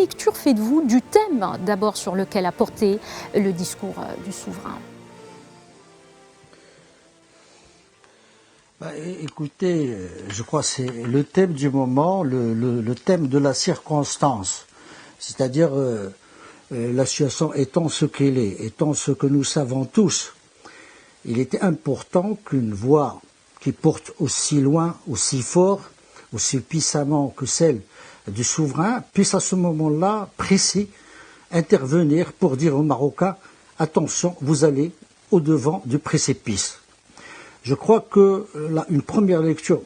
lecture faites-vous du thème d'abord sur lequel a porté le discours du souverain? Écoutez, je crois que c'est le thème du moment, le thème de la circonstance. C'est-à-dire, la situation étant ce qu'elle est, étant ce que nous savons tous, il était important qu'une voix qui porte aussi loin, aussi fort, aussi puissamment que celle du souverain, puisse à ce moment-là, précis, intervenir pour dire aux Marocains, attention, vous allez au-devant du précipice. Je crois que une première lecture,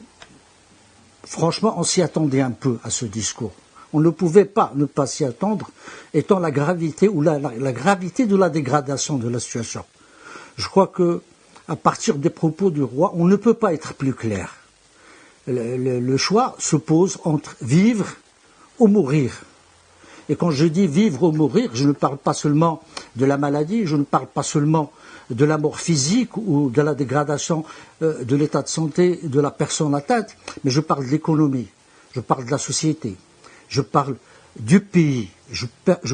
franchement, on s'y attendait un peu à ce discours. On ne pouvait pas ne pas s'y attendre, étant la gravité ou la gravité de la dégradation de la situation. Je crois que, à partir des propos du roi, on ne peut pas être plus clair. Le choix se pose entre vivre ou mourir. Et quand je dis vivre ou mourir, je ne parle pas seulement de la maladie, je ne parle pas seulement de la mort physique ou de la dégradation de l'état de santé de la personne atteinte, mais je parle de l'économie, je parle de la société, je parle du pays, je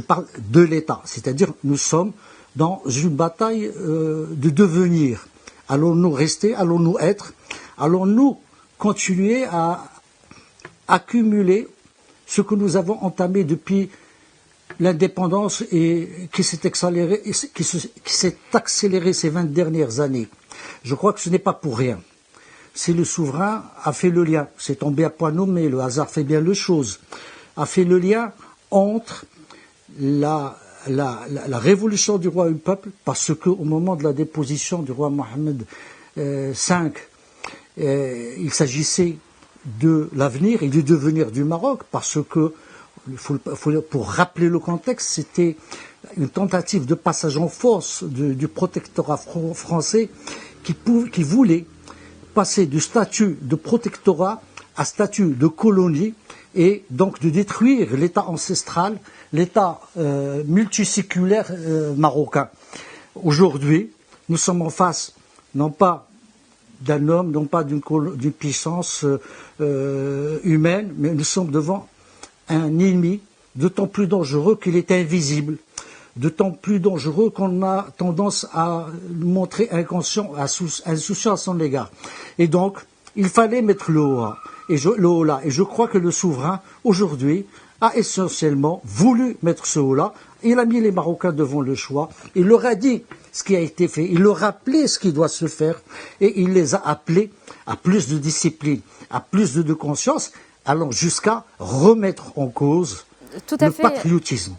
parle de l'État. C'est-à-dire nous sommes dans une bataille de devenir. Allons-nous rester, allons-nous être, allons-nous continuer à accumuler ce que nous avons entamé depuis l'indépendance et qui s'est accéléré ces 20 dernières années. Je crois que ce n'est pas pour rien. Si le souverain a fait le lien, c'est tombé à point nommé, le hasard fait bien les choses, a fait le lien entre la révolution du roi et du peuple, parce qu'au moment de la déposition du roi Mohamed V, il s'agissait de l'avenir et du devenir du Maroc, parce que, pour rappeler le contexte, c'était une tentative de passage en force du protectorat français qui voulait passer du statut de protectorat à statut de colonie et donc de détruire l'État ancestral, l'État multiséculaire marocain. Aujourd'hui, nous sommes en face, non pas d'un homme, non pas d'une puissance humaine, mais nous sommes devant un ennemi d'autant plus dangereux qu'il est invisible, d'autant plus dangereux qu'on a tendance à montrer insouciant à son égard. Et donc, il fallait mettre le haut là. Et je crois que le souverain, aujourd'hui, a essentiellement voulu mettre ce haut là. Il a mis les Marocains devant le choix. Il leur a dit ce qui a été fait. Il leur a rappelé ce qui doit se faire. Et il les a appelés à plus de discipline, à plus de conscience, allant jusqu'à remettre en cause le patriotisme.